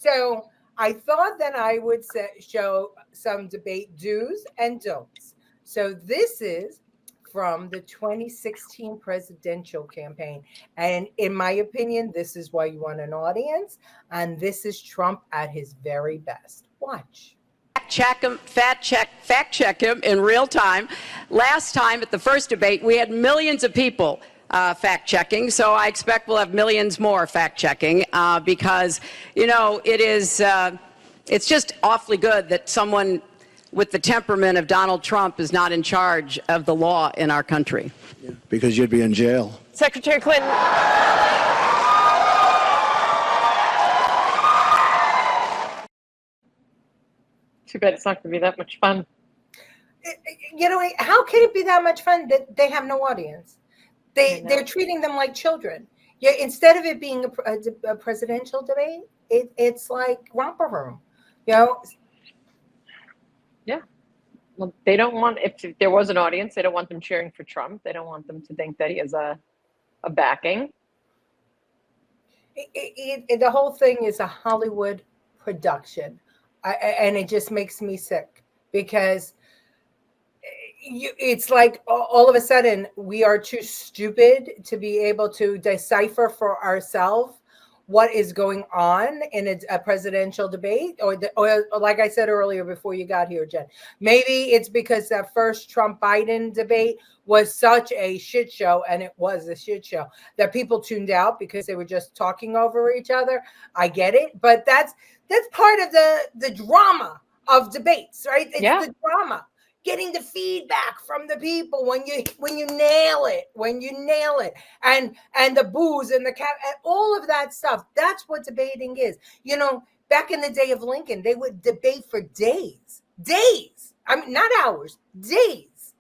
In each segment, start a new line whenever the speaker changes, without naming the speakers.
So I thought that I would show some debate do's and don'ts. So this is from the 2016 presidential campaign. And in my opinion, this is why you want an audience. And this is Trump at his very best. Watch.
Check him, fact check him in real time. Last time at the first debate, we had millions of people fact checking, so I expect we'll have millions more fact checking because, you know, it's just awfully good that someone with the temperament of Donald Trump is not in charge of the law in our country.
Yeah, because you'd be in jail.
Secretary Clinton. Too bad it's not going to be that much fun.
You know, how can it be that much fun that they have no audience? They're treating them like children. Yeah, instead of it being a presidential debate, it's like romper room. You know.
Yeah. Well, they don't want, if there was an audience, they don't want them cheering for Trump. They don't want them to think that he has a backing.
The whole thing is a Hollywood production. And it just makes me sick because it's like all of a sudden we are too stupid to be able to decipher for ourselves what is going on in a presidential debate, or like I said earlier before you got here, Jen, maybe it's because that first Trump-Biden debate was such a shit show, and it was a shit show, that people tuned out because they were just talking over each other. I get it, but that's part of the drama of debates, right? It's the drama. Getting the feedback from the people when you nail it, and the booze and the cat and all of that stuff. That's what debating is. You know, back in the day of Lincoln, they would debate for days. I mean, not hours, days.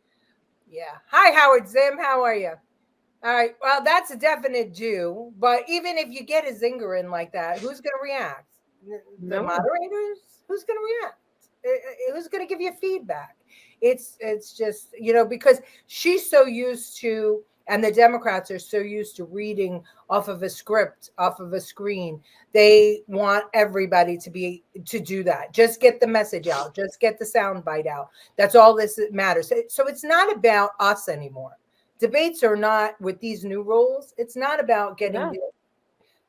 Yeah. Hi, Howard Zim. How are you? All right. Well, that's a definite do. But even if you get a zinger in like that, who's going to react? The moderators? Who's going to react? Who's going to give you feedback? It's just, you know, because she's so used to, and the Democrats are so used to reading off of a script, off of a screen. They want everybody to do that. Just get the message out. Just get the sound bite out. That's all this matters. So it's not about us anymore. Debates are not, with these new rules, it's not about getting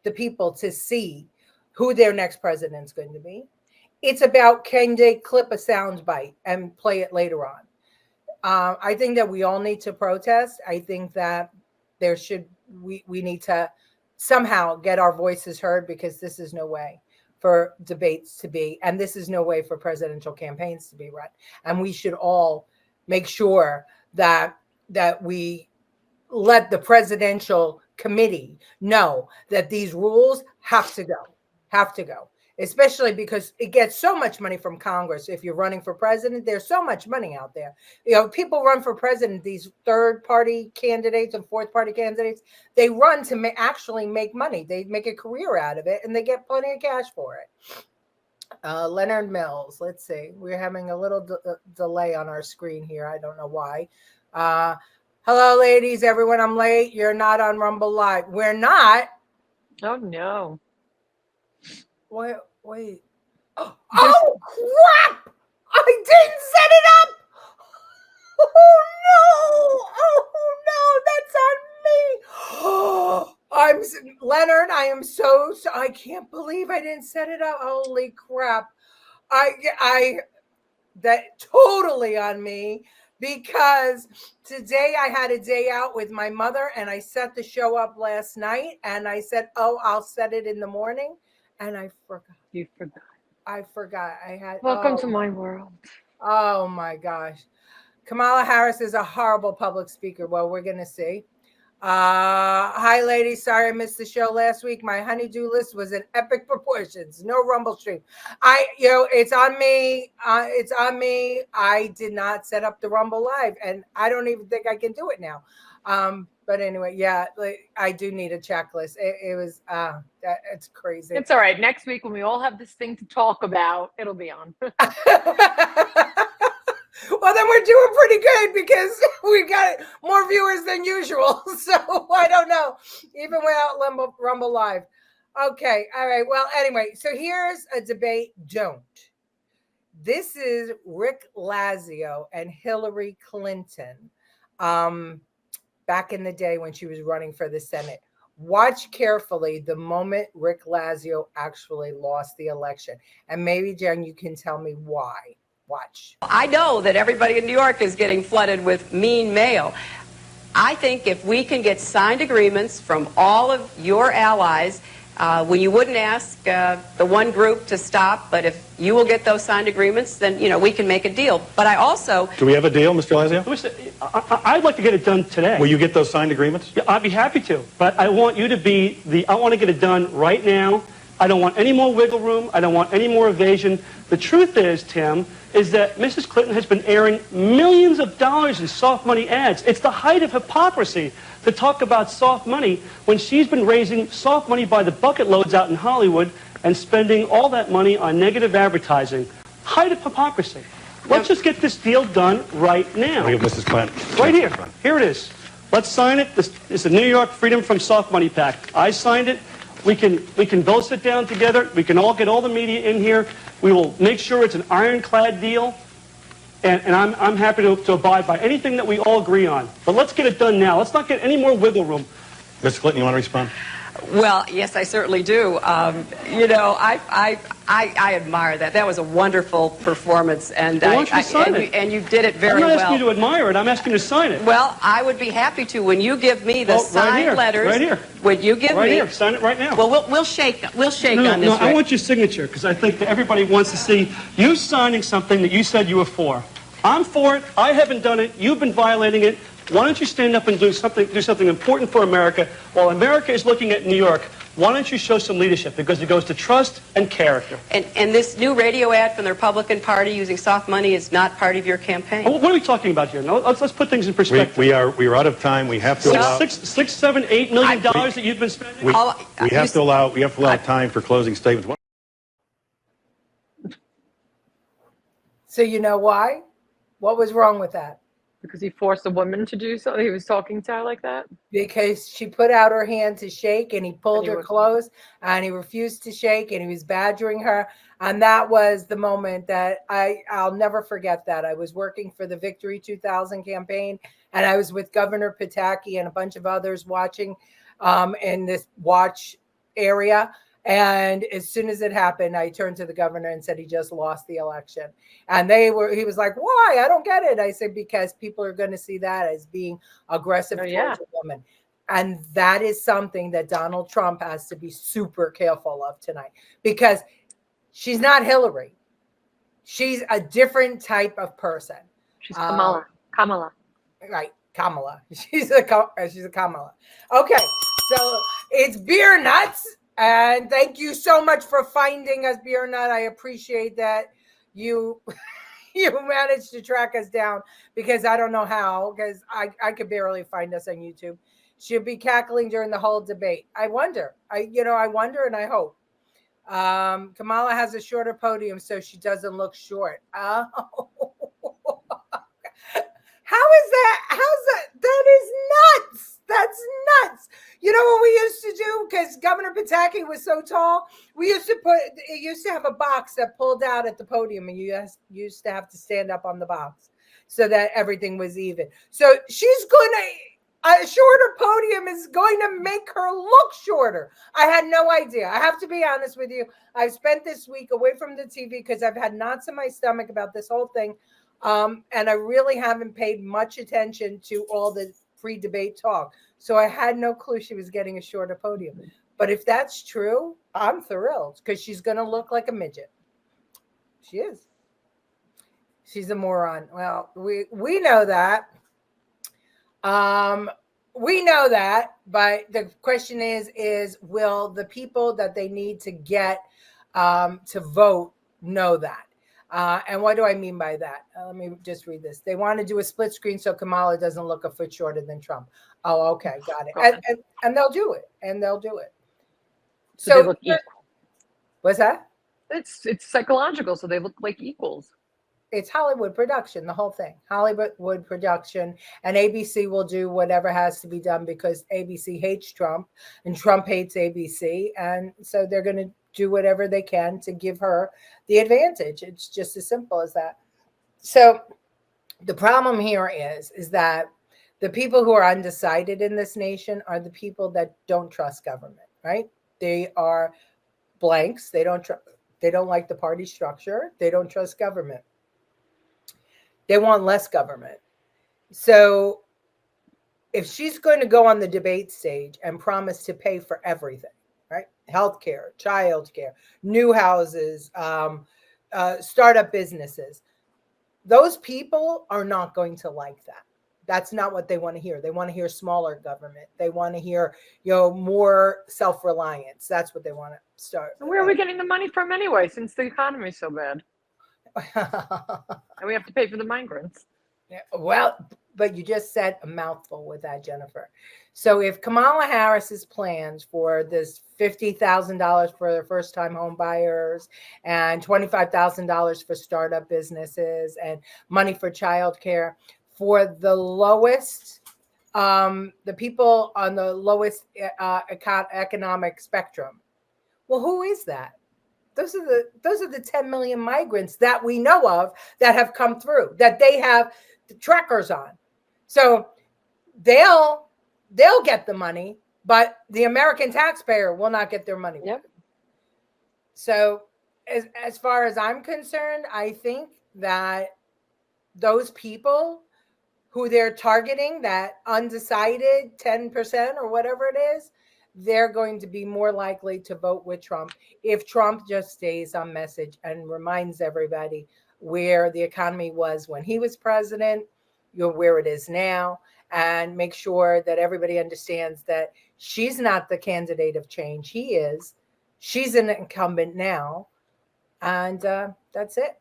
the people to see who their next president's going to be. It's about, can they clip a sound bite and play it later on? I think that we all need to protest. I think that we need to somehow get our voices heard, because this is no way for debates to be, and this is no way for presidential campaigns to be run. And we should all make sure that we let the presidential committee know that these rules have to go. Especially because it gets so much money from Congress. If you're running for president, there's so much money out there. You know, people run for president, these third-party candidates and fourth-party candidates, they run to actually make money. They make a career out of it, and they get plenty of cash for it. Leonard Mills, let's see. We're having a little delay on our screen here. I don't know why. Hello, ladies, everyone. I'm late. You're not on Rumble Live. We're not.
Oh, no.
Wait. Oh, crap! I didn't set it up! Oh, no, that's on me! Leonard, I am so I can't believe I didn't set it up. Holy crap. That totally on me, because today I had a day out with my mother, and I set the show up last night, and I said, I'll set it in the morning. And I forgot.
You forgot.
I forgot. I had.
Welcome to my world.
Oh my gosh. Kamala Harris is a horrible public speaker. Well, we're going to see. Hi, ladies. Sorry I missed the show last week. My honeydew list was in epic proportions. No Rumble stream. It's on me. It's on me. I did not set up the Rumble Live, and I don't even think I can do it now. But anyway, yeah, I do need a checklist. It was, it's crazy.
It's all right. Next week, when we all have this thing to talk about, it'll be on.
Well, then we're doing pretty good, because we got more viewers than usual. So I don't know, even without Rumble Live. Okay. All right. Well, anyway, so here's a debate. Don't. This is Rick Lazio and Hillary Clinton. Back in the day when she was running for the Senate. Watch carefully the moment Rick Lazio actually lost the election. And maybe, Jen, you can tell me why. Watch.
I know that everybody in New York is getting flooded with mean mail. I think if we can get signed agreements from all of your allies, when you wouldn't ask the one group to stop, but if you will get those signed agreements, then, we can make a deal. But I also...
Do we have a deal, Mr. Lazio?
I'd like to get it done today.
Will you get those signed agreements?
Yeah, I'd be happy to, but I want you to be I want to get it done right now. I don't want any more wiggle room. I don't want any more evasion. The truth is, Tim, is that Mrs. Clinton has been airing millions of dollars in soft money ads. It's the height of hypocrisy to talk about soft money when she's been raising soft money by the bucket loads out in Hollywood and spending all that money on negative advertising. Height of hypocrisy. Let's just get this deal done right now.
We have Mrs. Clinton.
Right here. Here it is. Let's sign it. This is the New York Freedom from Soft Money Pact. I signed it. We can both sit down together. We can all get all the media in here. We will make sure it's an ironclad deal. And I'm happy to abide by anything that we all agree on. But let's get it done now. Let's not get any more wiggle room.
Mrs. Clinton, you want to respond?
Well, yes, I certainly do. I admire that. That was a wonderful performance, and
Well, why don't you sign it?
And you did it very
I'm
well.
not asking you to admire it. I'm asking you to sign it.
Well, I would be happy to when you give me the
Well, right
signed
here,
letters.
right here.
Would you give
Right
me?
here. Sign it right now.
Well, we'll shake. We'll shake
No,
on this.
no, I
Rick.
want your signature because I think that everybody wants to see you signing something that you said you were for. I'm for it. I haven't done it. You've been violating it. Why don't you stand up and do something important for America? While America is looking at New York, why don't you show some leadership? Because it goes to trust and character.
And this new radio ad from the Republican Party using soft money is not part of your campaign.
What are we talking about here? No, let's put things in perspective.
We are out of time. We have to allow.
$6, $7, $8 million that you've been spending.
We have to allow time for closing statements.
So you know why? What was wrong with that?
Because he forced a woman to do something. He was talking to her like that.
Because she put out her hand to shake and he pulled
And he
her
was-
close and he refused to shake and he was badgering her. And that was the moment that I'll never forget that. I was working for the Victory 2000 campaign and I was with Governor Pataki and a bunch of others watching in this watch area. And as soon as it happened, I turned to the governor and said he just lost the election. And he was like, why? I don't get it. I said, because people are going to see that as being aggressive
Oh,
towards
yeah.
a woman. And that is something that Donald Trump has to be super careful of tonight because she's not Hillary. She's a different type of person.
She's Kamala. Kamala.
Right. Kamala. She's a Kamala. Okay. So it's Beer Nuts. And thank you so much for finding us, Beer Nut. I appreciate that you managed to track us down because I don't know how, because I could barely find us on YouTube. She'll be cackling during the whole debate. I wonder. I wonder and I hope. Kamala has a shorter podium so she doesn't look short. Oh. How is that? How's that? That is nuts. That's nuts. You know what we used to do? Because Governor Pataki was so tall, we used to have a box that pulled out at the podium, and you used to have to stand up on the box so that everything was even. So a shorter podium is going to make her look shorter. I had no idea. I have to be honest with you. I've spent this week away from the TV because I've had knots in my stomach about this whole thing. And I really haven't paid much attention to all the pre-debate talk. So I had no clue she was getting a shorter podium. But if that's true, I'm thrilled because she's going to look like a midget. She is. She's a moron. Well, we know that. We know that. But the question is will the people that they need to get to vote know that? And what do I mean by that? Let me just read this. They want to do a split screen so Kamala doesn't look a foot shorter than Trump. Oh, okay, got it. And they'll do it. And they'll do it.
So they look equal.
What's that?
It's psychological, so they look like equals.
it's Hollywood production, the whole thing, Hollywood production, and ABC will do whatever has to be done because ABC hates Trump and Trump hates ABC. And so they're going to do whatever they can to give her the advantage. It's just as simple as that. So the problem here is that the people who are undecided in this nation are the people that don't trust government, right? They are blanks. They don't like the party structure. They don't trust government. They want less government. So if she's going to go on the debate stage and promise to pay for everything, right? Healthcare, childcare, new houses, startup businesses, those people are not going to like that. That's not what they want to hear. They want to hear smaller government. They want to hear, more self-reliance. That's what they want to start.
And where are we getting the money from anyway, since the economy is so bad? And we have to pay for the migrants.
Yeah, well, but you just said a mouthful with that, Jennifer. So if Kamala Harris's plans for this $50,000 for their first-time home buyers and $25,000 for startup businesses and money for childcare for the lowest, the people on the lowest economic spectrum, well, who is that? Those are the 10 million migrants that we know of that have come through, that they have the trackers on. So they'll get the money, but the American taxpayer will not get their money.
Yep.
So as far as I'm concerned, I think that those people who they're targeting, that undecided 10% or whatever it is, they're going to be more likely to vote with Trump if Trump just stays on message and reminds everybody where the economy was when he was president, where it is now, and make sure that everybody understands that she's not the candidate of change. He is. She's an incumbent now. And that's it.